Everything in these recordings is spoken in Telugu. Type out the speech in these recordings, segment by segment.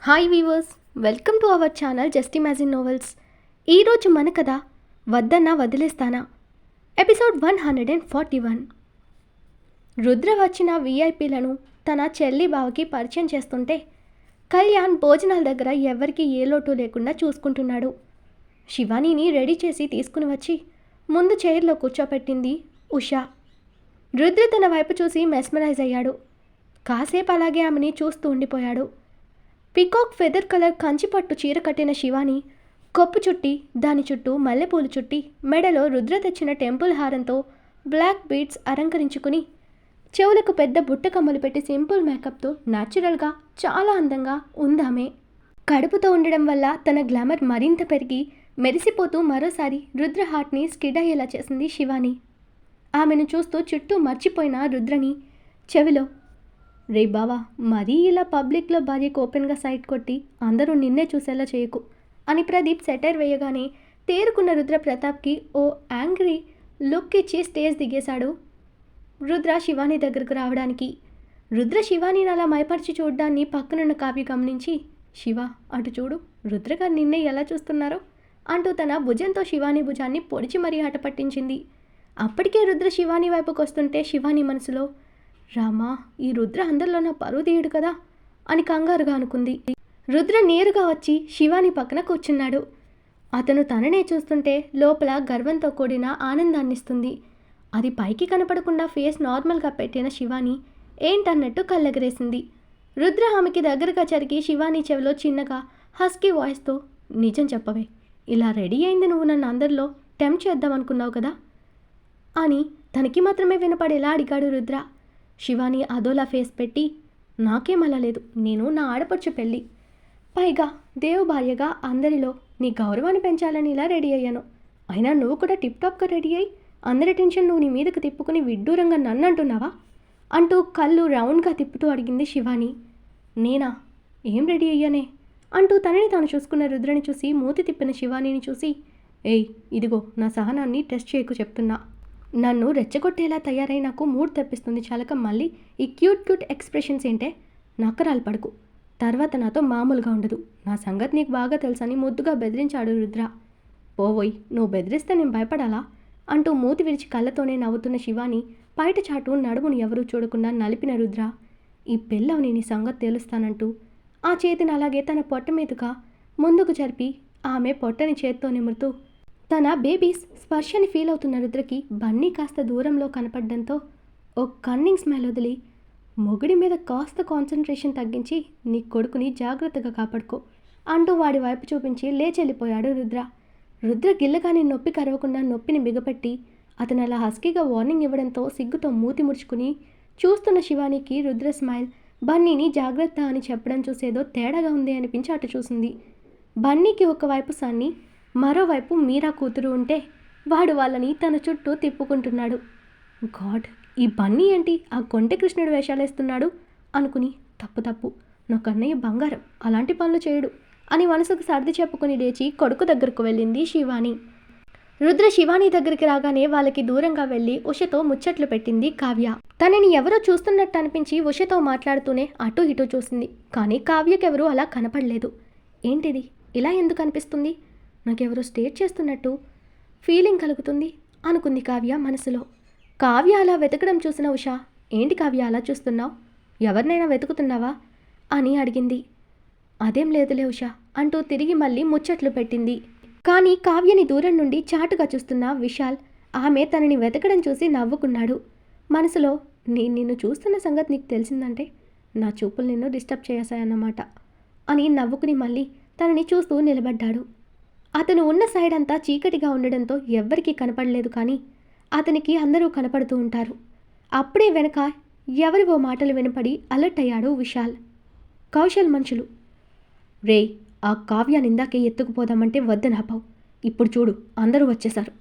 Hi weavers, welcome to our channel just imagine novels. ఈరోజు మన కథ వద్దన్నా వదిలేస్తానా ఎపిసోడ్ 141. రుద్ర వచ్చిన వీఐపీలను తన చెల్లి బావకి పరిచయం చేస్తుంటే కళ్యాణ్ భోజనాల దగ్గర ఎవరికి ఏ లోటు లేకుండా చూసుకుంటున్నాడు. శివానీని రెడీ చేసి తీసుకుని వచ్చి ముందు చైర్లో కూర్చోపెట్టింది ఉషా. రుద్ర తన వైపు చూసి మెస్మరైజ్ అయ్యాడు. కాసేపు అలాగే ఆమెని చూస్తూ ఉండిపోయాడు. పికాక్ ఫెదర్ కలర్ కంచిపట్టు చీర కట్టిన శివాని కొప్పు చుట్టి దాని చుట్టూ మల్లెపూలు చుట్టి మెడలో రుద్ర తెచ్చిన టెంపుల్ హారంతో బ్లాక్ బీడ్స్ అలంకరించుకుని చెవులకు పెద్ద బుట్ట కమ్మలు పెట్టి సింపుల్ మేకప్తో న్యాచురల్గా చాలా అందంగా ఉందామే. కడుపుతో ఉండడం వల్ల తన గ్లామర్ మరింత పెరిగి మెరిసిపోతూ మరోసారి రుద్ర హార్ట్ని స్కిడ్ అయ్యేలా చేసింది శివాని. ఆమెను చూస్తూ చుట్టూ మర్చిపోయిన రుద్రని చెవిలో, రే బావా, మరీ ఇలా పబ్లిక్లో భార్యకు ఓపెన్గా సైట్ కొట్టి అందరూ నిన్నే చూసేలా చేయకు అని ప్రదీప్ సెటైర్ వేయగానే తేరుకున్న రుద్ర ప్రతాప్కి ఓ యాంగ్రీ లుక్ ఇచ్చి స్టేజ్ దిగేశాడు. రుద్ర శివాని దగ్గరకు రావడానికి రుద్ర శివానీని అలా మైపరిచి చూడ్డాన్ని పక్కనున్న కావ్య గమనించి, శివ అటు చూడు, రుద్రగారు నిన్నే ఎలా చూస్తున్నారో అంటూ తన భుజంతో శివాని భుజాన్ని పొడిచి మరీ ఆట పట్టించింది. అప్పటికే రుద్ర శివాని వైపుకు వస్తుంటే శివాని మనసులో, రామా, ఈ రుద్ర అందరిలో నా పరువు తీయడు కదా అని కంగారుగా అనుకుంది. రుద్ర నేరుగా వచ్చి శివాని పక్కన కూర్చున్నాడు. అతను తననే చూస్తుంటే లోపల గర్వంతో కూడిన ఆనందాన్నిస్తుంది. అది పైకి కనపడకుండా ఫేస్ నార్మల్గా పెట్టిన శివాని ఏంటన్నట్టు కళ్ళెగరేసింది. రుద్ర ఆమెకి దగ్గరగా జరిగి శివాని చెవిలో చిన్నగా హస్కీ వాయిస్తో, నిజం చెప్పవే, ఇలా రెడీ అయింది నువ్వు నన్ను అందరిలో టెంప్ట్ చేద్దాం అనుకున్నావు కదా అని తనకి మాత్రమే వినపడేలా అడిగాడు రుద్ర. శివాని అదోలా ఫేస్ పెట్టి, నాకేమలా లేదు, నేను నా ఆడపడుచు పెళ్ళి, పైగా దేవు భార్యగా అందరిలో నీ గౌరవాన్ని పెంచాలని ఇలా రెడీ అయ్యాను. అయినా నువ్వు కూడా టిప్ టాప్గా రెడీ అయ్యి అందరి టెన్షన్ నువ్వు నీ మీదకు తిప్పుకుని విడ్డూరంగా నన్ను అంటున్నావా అంటూ కళ్ళు రౌండ్గా తిప్పుతూ అడిగింది శివాని. నేనా, ఏం రెడీ అయ్యానే అంటూ తనని తాను చూసుకున్న రుద్రని చూసి మూతి తిప్పిన శివానీని చూసి, ఏయ్ ఇదిగో నా సహనాన్ని టెస్ట్ చేయకు చెప్తున్నా. నన్ను రెచ్చగొట్టేలా తయారై నాకు మూడ్ తెప్పిస్తుంది చాలక మళ్ళీ ఈ క్యూట్ ఎక్స్ప్రెషన్స్ ఏంటే, నక్కరాలు పడుకు, తర్వాత నాతో మామూలుగా ఉండదు, నా సంగతి నీకు బాగా తెలుసని ముద్దుగా బెదిరించాడు రుద్ర. పోవోయ్, నువ్వు బెదిరిస్తే నేను భయపడాలా అంటూ మూతి విరిచి కళ్ళతోనే నవ్వుతున్న శివాని బయట చాటు నడుమును ఎవరూ చూడకుండా నలిపిన రుద్ర, ఈ పిల్లవని నీ సంగతి తేలుస్తానంటూ ఆ చేతిని అలాగే తన పొట్ట మీదుగా ముందుకు జరిపి ఆమె పొట్టని చేత్తో నిమురుతూ తన బేబీస్ స్పర్శని ఫీల్ అవుతున్న రుద్రకి బన్నీ కాస్త దూరంలో కనపడడంతో ఓ కన్నింగ్ స్మైల్ వదిలి, మొగుడి మీద కాస్త కాన్సన్ట్రేషన్ తగ్గించి నీ కొడుకుని జాగ్రత్తగా కాపాడుకో అంటూ వాడి వైపు చూపించి లేచెళ్ళిపోయాడు రుద్ర. రుద్ర గిల్లగాని నొప్పి కరవకుండా నొప్పిని బిగపెట్టి అతను అలా హస్కీగా వార్నింగ్ ఇవ్వడంతో సిగ్గుతో మూతి ముడుచుకుని చూస్తున్న శివానికి రుద్ర స్మైల్ బన్నీని జాగ్రత్త అని చెప్పడం చూసేదో తేడాగా ఉంది అనిపించి అటు చూసింది. బన్నీకి ఒకవైపు సన్నీ, మరోవైపు మీరా కూతురు ఉంటే వాడు వాళ్ళని తన చుట్టూ తిప్పుకుంటున్నాడు. గాడ్, ఈ బన్నీ ఏంటి ఆ కొంటె కృష్ణుడు వేషాలేస్తున్నాడు అనుకుని, తప్పు, నా కన్నయ్య బంగారం, అలాంటి పనులు చేయడు అని మనసుకు సర్ది చెప్పుకుని లేచి కొడుకు దగ్గరకు వెళ్ళింది శివాని. రుద్ర శివాని దగ్గరికి రాగానే వాళ్ళకి దూరంగా వెళ్ళి ఉషతో ముచ్చట్లు పెట్టింది కావ్య. తనని ఎవరో చూస్తున్నట్టు అనిపించి ఉషతో మాట్లాడుతూనే అటు ఇటు చూసింది. కానీ కావ్యకెవరూ అలా కనపడలేదు. ఏంటిది ఇలా ఎందుకు అనిపిస్తుంది, నాకెవరో స్టేట్ చేస్తున్నట్టు ఫీలింగ్ కలుగుతుంది అనుకుంది కావ్య మనసులో. కావ్య అలా వెతకడం చూసిన ఉష, ఏంటి కావ్య అలా చూస్తున్నావు, ఎవరినైనా వెతుకుతున్నావా అని అడిగింది. అదేం లేదులే ఉష అంటూ తిరిగి మళ్ళీ ముచ్చట్లు పెట్టింది. కానీ కావ్యని దూరం నుండి చాటుగా చూస్తున్న విశాల్ ఆమె తనని వెతకడం చూసి నవ్వుకున్నాడు. మనసులో, నేను నిన్ను చూస్తున్న సంగతి నీకు తెలిసిందంటే నా చూపులు నిన్ను డిస్టర్బ్ చేశాయన్నమాట అని నవ్వుకుని మళ్ళీ తనని చూస్తూ నిలబడ్డాడు. అతను ఉన్న సైడ్ అంతా చీకటిగా ఉండడంతో ఎవ్వరికీ కనపడలేదు. కానీ అతనికి అందరూ కనపడుతూ ఉంటారు. అప్పుడే వెనక ఎవరివో మాటలు వినపడి అలర్ట్ అయ్యాడు విశాల్. కౌశల్ మనుషులు, రే, ఆ కావ్యాన్ని ఇందాకే ఎత్తుకుపోదామంటే వద్దనాపావు, ఇప్పుడు చూడు అందరూ వచ్చేశారు,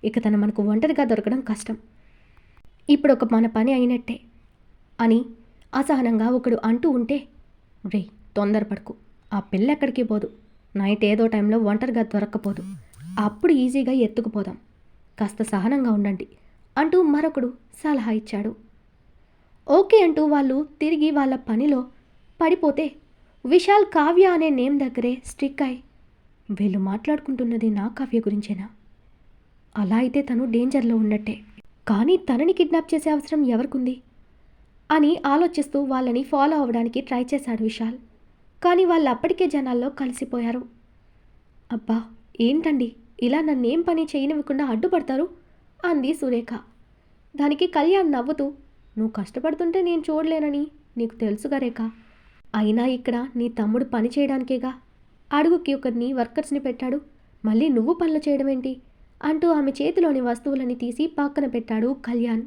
ఇక తన మనకు ఒంటరిగా దొరకడం కష్టం, ఇప్పుడు ఒక మన పని అయినట్టే అని అసహనంగా ఒకడు అంటూ ఉంటే, రే తొందరపడకు, ఆ పిల్ల ఎక్కడికి పోదు, నైట్ ఏదో టైంలో ఒంటరిగా దొరక్కపోదు, అప్పుడు ఈజీగా ఎత్తుకుపోదాం, కాస్త సహనంగా ఉండండి అంటూ మరొకడు సలహా ఇచ్చాడు. ఓకే అంటూ వాళ్ళు తిరిగి వాళ్ళ పనిలో పడిపోతే విశాల్ కావ్య అనే నేమ్ దగ్గరే స్టిక్ అయి, వీళ్ళు మాట్లాడుకుంటున్నది నా కావ్య గురించేనా? అలా అయితే తను డేంజర్లో ఉన్నట్టే. కానీ తనని కిడ్నాప్ చేసే అవసరం ఎవరికుంది అని ఆలోచిస్తూ వాళ్ళని ఫాలో అవ్వడానికి ట్రై చేశాడు విశాల్. కానీ వాళ్ళు అప్పటికే జనాల్లో కలిసిపోయారు. అబ్బా, ఏంటండి ఇలా నన్నేం పని చేయనివ్వకుండా అడ్డుపడతారు అంది సురేఖ. దానికి కళ్యాణ్ నవ్వుతూ, నువ్వు కష్టపడుతుంటే నేను చూడలేనని నీకు తెలుసుగా రేఖ. అయినా ఇక్కడ నీ తమ్ముడు పని చేయడానికేగా అడుగుకి ఒకరిని వర్కర్స్ని పెట్టాడు, మళ్ళీ నువ్వు పనులు చేయడం ఏంటి అంటూ ఆమె చేతిలోని వస్తువులని తీసి పక్కన పెట్టాడు కళ్యాణ్.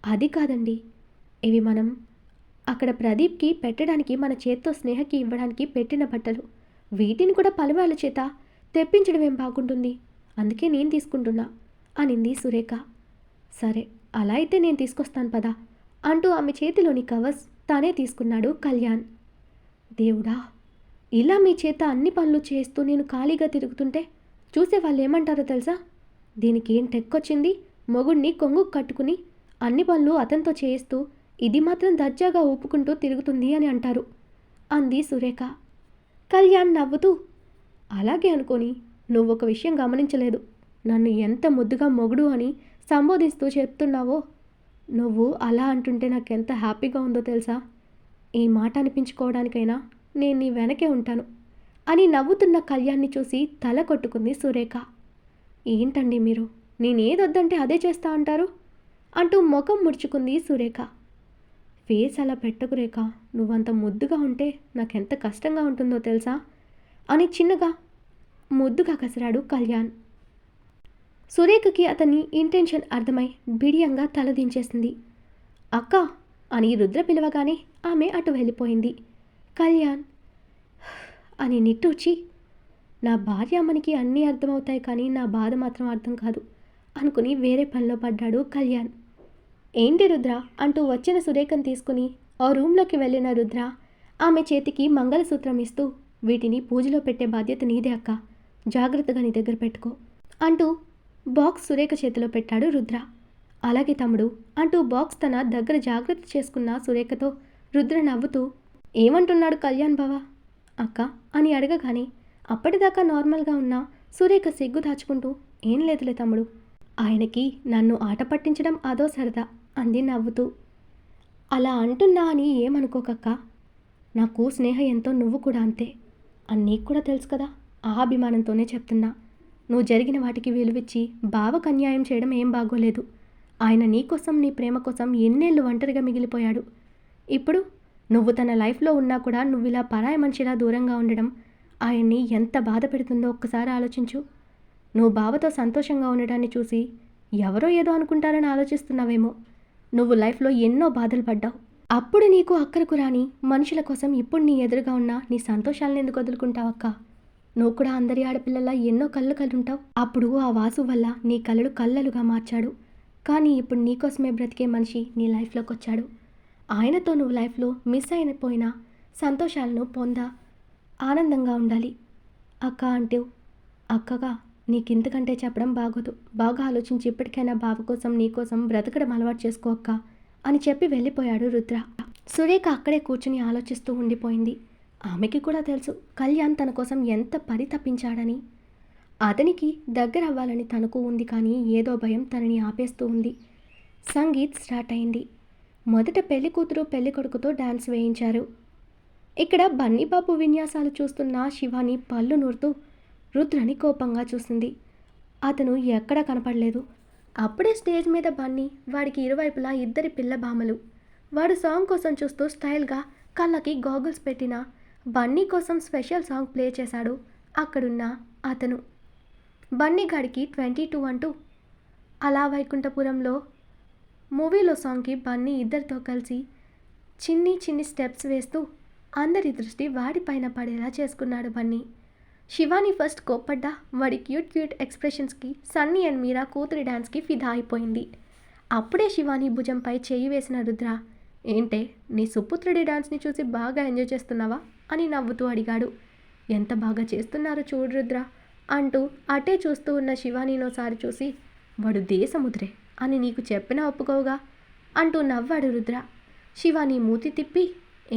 అది కాదండి, ఇవి మనం అక్కడ ప్రదీప్కి పెట్టడానికి మన చేత్తో స్నేహకి ఇవ్వడానికి పెట్టిన బట్టలు. వీటిని కూడా పనివాళ్ళ చేత తెప్పించడం ఏం బాగుంటుంది, అందుకే నేను తీసుకుంటున్నా అనింది సురేఖ. సరే, అలా అయితే నేను తీసుకొస్తాను పదా అంటూ ఆమె చేతిలోని కవర్స్ తానే తీసుకున్నాడు కళ్యాణ్. దేవుడా, ఇలా మీ చేత అన్ని పనులు చేస్తూ నేను ఖాళీగా తిరుగుతుంటే చూసే వాళ్ళు ఏమంటారో తెలుసా? దీనికి ఏం టెక్కొచ్చింది, మొగుడిని కొంగు కట్టుకుని అన్ని పనులు అతనితో చేయిస్తూ ఇది మాత్రం దర్జాగా ఊపుకుంటూ తిరుగుతుంది అని అంటారు అంది సురేఖ. కళ్యాణ్ నవ్వుతూ, అలాగే అనుకొని నువ్వొక విషయం గమనించలేదు, నన్ను ఎంత ముద్దుగా మొగుడు అని సంబోధిస్తూ చెప్తున్నావో. నువ్వు అలా అంటుంటే నాకెంత హ్యాపీగా ఉందో తెలుసా? ఈ మాట అనిపించుకోవడానికైనా నేను నీ వెనకే ఉంటాను అని నవ్వుతున్న కళ్యాణ్ని చూసి తల కొట్టుకుంది సురేఖ. ఏంటండి మీరు, నేనేదొద్దంటే అదే చేస్తా అంటారు అంటూ ముఖం ముడుచుకుంది సురేఖ. ఫేస్ అలా పెట్టకు రేఖ, నువ్వంత ముద్దుగా ఉంటే నాకెంత కష్టంగా ఉంటుందో తెలుసా అని చిన్నగా ముద్దుగా కసిరాడు కళ్యాణ్. సురేఖకి అతని ఇంటెన్షన్ అర్థమై బిడియంగా తలదించేసింది. అక్క అని రుద్ర పిలవగానే ఆమె అటు వెళ్ళిపోయింది. కళ్యాణ్ అని నిట్టూర్చి, నా భార్యామణికి అన్నీ అర్థమవుతాయి కానీ నా బాధ మాత్రం అర్థం కాదు అనుకుని వేరే పనిలో పడ్డాడు కళ్యాణ్. ఏంటి రుద్ర అంటూ వచ్చిన సురేఖను తీసుకుని ఆ రూమ్లోకి వెళ్ళిన రుద్ర ఆమె చేతికి మంగళసూత్రం ఇస్తూ, వీటిని పూజలో పెట్టే బాధ్యత నీదే అక్క, జాగ్రత్తగా నీ దగ్గర పెట్టుకో అంటూ బాక్స్ సురేఖ చేతిలో పెట్టాడు రుద్ర. అలాగే తమ్ముడు అంటూ బాక్స్ తన దగ్గర జాగ్రత్త చేసుకున్న సురేఖతో రుద్ర నవ్వుతూ, ఏమంటున్నాడు కళ్యాణ్ బావా అక్క అని అడగగానే అప్పటిదాకా నార్మల్గా ఉన్న సురేఖ సిగ్గు దాచుకుంటూ, ఏం లేదులే తమ్ముడు, ఆయనకి నన్ను ఆట పట్టించడం అదో సరదా అంది నవ్వుతూ. అలా అంటున్నా అని ఏమనుకోకక్క, నాకు స్నేహ ఎంతో నువ్వు కూడా అంతే అని నీకు కూడా తెలుసు కదా, ఆ అభిమానంతోనే చెప్తున్నా. నువ్వు జరిగిన వాటికి విలువిచ్చి బావకు అన్యాయం చేయడం ఏం బాగోలేదు. ఆయన నీకోసం నీ ప్రేమ కోసం ఎన్నేళ్ళు ఒంటరిగా మిగిలిపోయాడు. ఇప్పుడు నువ్వు తన లైఫ్లో ఉన్నా కూడా నువ్వు ఇలా పరాయి మనిషిలా దూరంగా ఉండడం ఆయన్ని ఎంత బాధ పెడుతుందో ఒక్కసారి ఆలోచించు. నువ్వు బావతో సంతోషంగా ఉండడాన్ని చూసి ఎవరో ఏదో అనుకుంటారని ఆలోచిస్తున్నావేమో. నువ్వు లైఫ్లో ఎన్నో బాధలు పడ్డావు, అప్పుడు నీకు అక్కరకు రాని మనుషుల కోసం ఇప్పుడు నీ ఎదురుగా ఉన్న నీ సంతోషాలను ఎందుకు వదులుకుంటావక్క? నువ్వు కూడా అందరి ఆడపిల్లలా ఎన్నో కళ్ళు ఉంటావు. అప్పుడు ఆ వాసు వల్ల నీ కళ్ళలు కళ్ళలుగా మార్చాడు. కానీ ఇప్పుడు నీకోసమే బ్రతికే మనిషి నీ లైఫ్లోకి వచ్చాడు. ఆయనతో నువ్వు లైఫ్లో మిస్ అయిపోయిన సంతోషాలను ఆనందంగా ఉండాలి అక్క అంటూ, అక్కగా నీకింతకంటే చెప్పడం బాగోదు, బాగా ఆలోచించి ఇప్పటికైనా బావ కోసం నీకోసం బ్రతకడం అలవాటు చేసుకో అక్క అని చెప్పి వెళ్ళిపోయాడు రుద్ర. సురేఖ అక్కడే కూర్చుని ఆలోచిస్తూ ఉండిపోయింది. ఆమెకి కూడా తెలుసు కళ్యాణ్ తన కోసం ఎంత పరితపించాడని. అతనికి దగ్గర అవ్వాలని తనకు ఉంది, కానీ ఏదో భయం తనని ఆపేస్తూ ఉంది. సంగీత్ స్టార్ట్ అయింది. మొదట పెళ్లి కూతురు పెళ్లి కొడుకుతో డాన్స్ వేయించారు. ఇక్కడ బన్నీబాబు విన్యాసాలు చూస్తున్న శివాని పళ్ళు నూరుతూ రుద్రని కోపంగా చూసింది. అతను ఎక్కడా కనపడలేదు. అప్పుడే స్టేజ్ మీద బన్నీ, వాడికి ఇరువైపులా ఇద్దరి పిల్ల బామలు. వాడు సాంగ్ కోసం చూస్తూ స్టైల్గా కళ్ళకి గాగుల్స్ పెట్టిన బన్నీ కోసం స్పెషల్ సాంగ్ ప్లే చేశాడు అక్కడున్న అతను. బన్నీ గాడికి 22 అంటూ అలా వైకుంఠపురంలో మూవీలో సాంగ్కి బన్నీ ఇద్దరితో కలిసి చిన్ని చిన్ని స్టెప్స్ వేస్తూ అందరి దృష్టి వాడిపైన పడేలా చేసుకున్నాడు బన్నీ. శివాని ఫస్ట్ కోప్పడ్డా వాడి క్యూట్ ఎక్స్ప్రెషన్స్కి సన్నీ అండ్ మీరా కూతురి డాన్స్కి ఫిదా అయిపోయింది. అప్పుడే శివాని భుజంపై చేయి వేసిన రుద్ర, ఏంటే నీ సుపుత్రుడి డాన్స్ని చూసి బాగా ఎంజాయ్ చేస్తున్నావా అని నవ్వుతూ అడిగాడు. ఎంత బాగా చేస్తున్నారో చూడు రుద్ర అంటూ అటే చూస్తూ ఉన్న శివానీనోసారి చూసి, వాడు దేశముద్రే అని నీకు చెప్పినా ఒప్పుకోవుగా అంటూ నవ్వాడు రుద్ర. శివాని మూతి తిప్పి,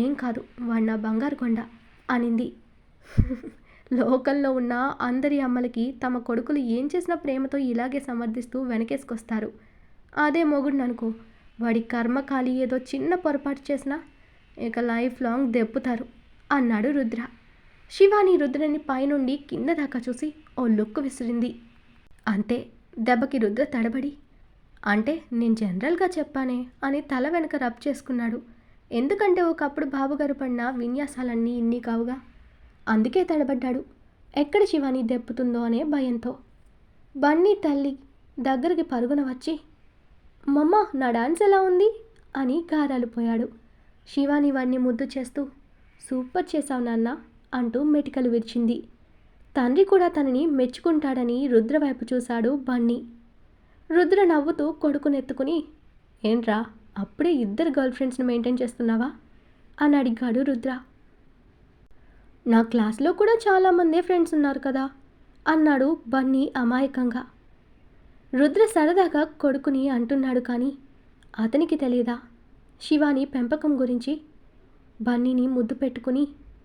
ఏం కాదు, వాడు నా బంగారు కొండ అనింది. లోకంలో ఉన్న అందరి అమ్మలకి తమ కొడుకులు ఏం చేసినా ప్రేమతో ఇలాగే సమర్థిస్తూ వెనకేసుకొస్తారు. అదే మొగుడిననుకో, వాడి కర్మకాలి ఏదో చిన్న పొరపాటు చేసినా ఇక లైఫ్ లాంగ్ దెప్పుతారు అన్నాడు రుద్ర. శివాని రుద్రని పైనుండి కింద దాకా చూసి ఓ లుక్ విసిరింది. అంతే, దెబ్బకి రుద్ర తడబడి, అంటే నేను జనరల్గా చెప్పానే అని తల వెనక రబ్ చేసుకున్నాడు. ఎందుకంటే ఒకప్పుడు బాబుగారు పడిన విన్యాసాలన్నీ ఇన్ని కావుగా, అందుకే తడబడ్డాడు. ఎక్కడ శివాని దెప్పుతుందో అనే భయంతో. బన్నీ తల్లి దగ్గరికి పరుగున వచ్చి, మమ్మ నా డాన్స్ ఎలా ఉంది అని గారాలు పోయాడు. శివాని వాణ్ణి ముద్దు చేస్తూ, సూపర్ చేశావు నాన్న అంటూ మెటికలు విరిచింది. తండ్రి కూడా తనని మెచ్చుకుంటాడని రుద్ర వైపు చూశాడు బన్నీ. రుద్ర నవ్వుతూ కొడుకునెత్తుకుని, ఏంట్రా అప్పుడే ఇద్దరు గర్ల్ ఫ్రెండ్స్ని మెయింటైన్ చేస్తున్నావా అని అడిగాడు రుద్ర. నా క్లాస్లో కూడా చాలామందే ఫ్రెండ్స్ ఉన్నారు కదా అన్నాడు బన్నీ అమాయకంగా. రుద్ర సరదాగా కొడుకుని అంటున్నాడు కానీ అతనికి తెలియదా శివాని పెంపకం గురించి. బన్నీని ముద్దు పెట్టుకుని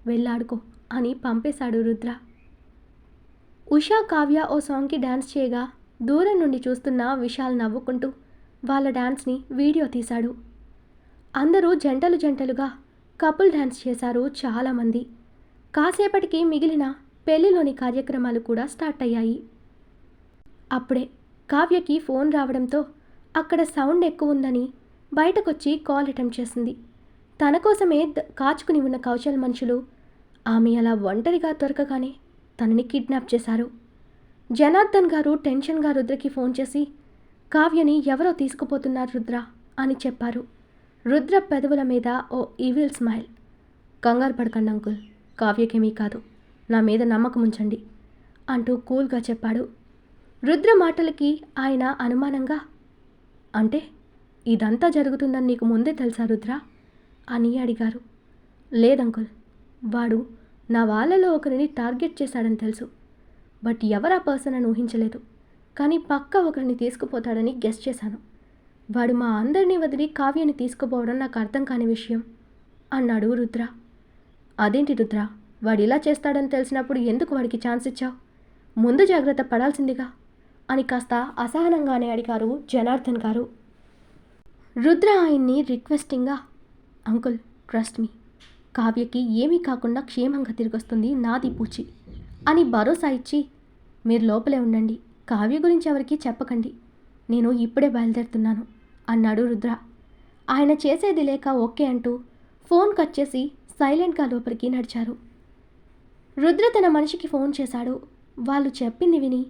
వెళ్ళాడుకో అని పంపేశాడు రుద్ర. ఉషా కావ్య ఓ సాంగ్కి డ్యాన్స్ చేయగా దూరం నుండి చూస్తున్న విశాల్ నవ్వుకుంటూ వాళ్ళ డ్యాన్స్ని వీడియో తీశాడు. అందరూ జంటలు జంటలుగా కపుల్ డ్యాన్స్ చేశారు చాలామంది. కాసేపటికి మిగిలిన పెళ్లిలోని కార్యక్రమాలు కూడా స్టార్ట్ అయ్యాయి. అప్పుడే కావ్యకి ఫోన్ రావడంతో అక్కడ సౌండ్ ఎక్కువ ఉందని బయటకొచ్చి కాల్ అటెంప్ట్ చేసింది. తన కోసమే కాచుకుని ఉన్న కౌశల్ మనుషులు ఆమె అలా ఒంటరిగా దొరకగానే తనని కిడ్నాప్ చేశారు. జనార్దన్ గారు టెన్షన్గా రుద్రకి ఫోన్ చేసి, కావ్యని ఎవరో తీసుకుపోతున్నారు రుద్ర అని చెప్పారు. రుద్ర పెదవుల మీద ఓ ఈవిల్ స్మైల్. కంగారు పడకండి అంకుల్, కావ్యకేమీ కాదు, నా మీద నమ్మకం ఉంచండి అంటూ కూల్గా చెప్పాడు. రుద్ర మాటలకి ఆయన అనుమానంగా, అంటే ఇదంతా జరుగుతుందని నీకు ముందే తెలుసా రుద్ర అని అడిగారు. లేదంకుల్, వాడు నా వాళ్ళలో ఒకరిని టార్గెట్ చేశాడని తెలుసు, బట్ ఎవరా పర్సన్ అని ఊహించలేదు. కానీ పక్కా ఒకరిని తీసుకుపోతాడని గెస్ చేశాను. వాడు మా అందరినీ వదిలి కావ్యని తీసుకుపోవడం నాకు అర్థం కాని విషయం అన్నాడు రుద్ర. అదేంటి రుద్ర, వాడు ఇలా చేస్తాడని తెలిసినప్పుడు ఎందుకు వాడికి ఛాన్స్ ఇచ్చావు? ముందు జాగ్రత్త పడాల్సిందిగా అని కాస్త అసహనంగానే అడిగారు జనార్దన్ గారు. రుద్ర ఆయన్ని రిక్వెస్టింగ్గా, అంకుల్ ట్రస్ట్ మీ, కావ్యకి ఏమీ కాకుండా క్షేమంగా తిరిగొస్తుంది నాది పూచి అని భరోసా ఇచ్చి, మీరు లోపలే ఉండండి, కావ్య గురించి ఎవరికీ చెప్పకండి, నేను ఇప్పుడే బయలుదేరుతున్నాను అన్నాడు రుద్ర. ఆయన చేసేది లేక ఓకే అంటూ ఫోన్ కట్ చేసి సైలెంట్గా లోపలికి నడిచారు. రుద్ర తన మనిషికి ఫోన్ చేశాడు. వాళ్ళు చెప్పింది విని,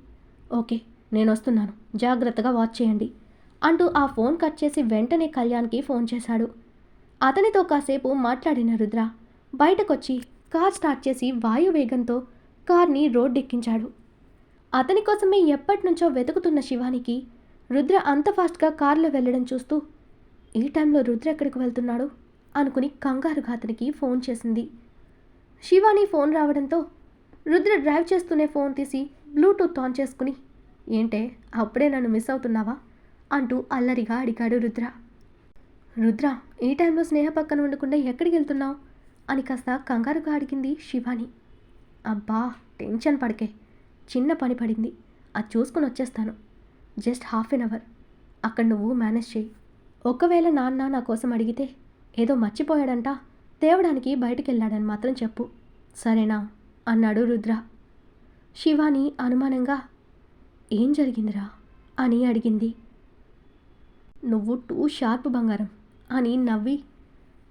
ఓకే నేను వస్తున్నాను, జాగ్రత్తగా వాచ్ చేయండి అంటూ ఆ ఫోన్ కట్ చేసి వెంటనే కళ్యాణ్కి ఫోన్ చేశాడు. అతనితో కాసేపు మాట్లాడిన రుద్ర బయటకొచ్చి కార్ స్టార్ట్ చేసి వాయువేగంతో కార్ని రోడ్డెక్కించాడు. అతని కోసమే ఎప్పటినుంచో వెతుకుతున్న శివానికి రుద్ర అంత ఫాస్ట్గా కార్లో వెళ్ళడం చూస్తూ, ఈ టైంలో రుద్ర ఎక్కడికి వెళ్తున్నాడు అనుకుని కంగారుగా అతనికి ఫోన్ చేసింది. శివాని ఫోన్ రావడంతో రుద్ర డ్రైవ్ చేస్తూనే ఫోన్ తీసి బ్లూటూత్ ఆన్ చేసుకుని, ఏంటే అప్పుడే నన్ను మిస్ అవుతున్నావా అంటూ అల్లరిగా అడిగాడు రుద్ర. రుద్ర, ఈ టైంలో స్నేహ పక్కన ఉండకుండా ఎక్కడికి వెళ్తున్నావు అని కాస్త కంగారుగా అడిగింది శివాని. అబ్బా టెన్షన్ పడకే, చిన్న పని పడింది, అది చూసుకుని వచ్చేస్తాను, జస్ట్ హాఫ్ ఎన్ అవర్, అక్కడ నువ్వు మేనేజ్ చేయి. ఒకవేళ నాన్న నా కోసం అడిగితే ఏదో మర్చిపోయాడంట, తేవడానికి బయటికి వెళ్ళాడని మాత్రం చెప్పు, సరేనా అన్నాడు రుద్ర. శివాని అనుమానంగా, ఏం జరిగిందిరా అని అడిగింది. నువ్వు టూ షార్ప్ బంగారం అని నవ్వి,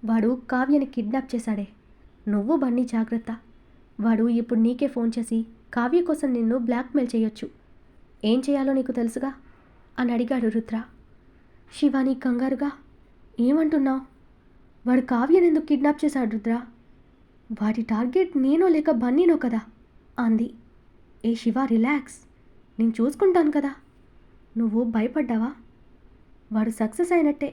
వాడు కావ్యని కిడ్నాప్ చేశాడే, నువ్వు బన్నీ జాగ్రత్త, వాడు ఇప్పుడు నీకే ఫోన్ చేసి కావ్య కోసం నిన్ను బ్లాక్మెయిల్ చేయొచ్చు, ఏం చేయాలో నీకు తెలుసుగా అని అడిగాడు రుద్ర. శివాని కంగారుగా, ఏమంటున్నావు? వాడు కావ్యని ఎందుకు కిడ్నాప్ చేశాడు రుద్ర? వాడి టార్గెట్ నేనో లేక బన్నీనో కదా అంది. ఏ శివ రిలాక్స్, నేను చూసుకుంటాను కదా, నువ్వు భయపడ్డావా? వాడు సక్సెస్ అయినట్టే,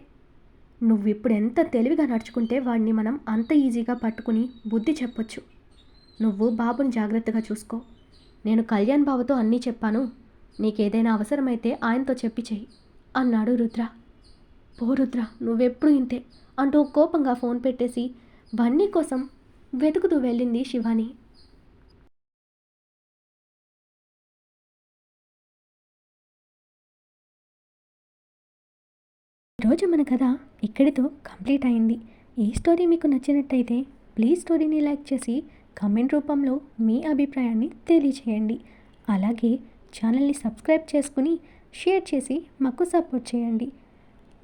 నువ్వు ఇప్పుడు ఎంత తెలివిగా నడుచుకుంటే వాడిని మనం అంత ఈజీగా పట్టుకుని బుద్ధి చెప్పొచ్చు. నువ్వు బాబుని జాగ్రత్తగా చూసుకో, నేను కళ్యాణ్ బాబుతో అన్నీ చెప్పాను, నీకేదైనా అవసరమైతే ఆయనతో చెప్పి చెయ్యి అన్నాడు రుద్ర. పో రుద్ర, నువ్వెప్పుడు ఇంతే అంటూ కోపంగా ఫోన్ పెట్టేసి బన్నీ కోసం వెతుకుతూ వెళ్ళింది శివాని. ఈరోజు మన కథ ఇక్కడితో కంప్లీట్ అయింది. ఈ స్టోరీ మీకు నచ్చినట్టయితే ప్లీజ్ స్టోరీని లైక్ చేసి కామెంట్ రూపంలో మీ అభిప్రాయాన్ని తెలియచేయండి. అలాగే ఛానల్ని సబ్స్క్రైబ్ చేసుకుని షేర్ చేసి మాకు సపోర్ట్ చేయండి.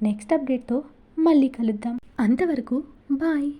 నెక్స్ట్ అప్డేట్తో మళ్ళీ కలుద్దాం. అంతవరకు బాయ్.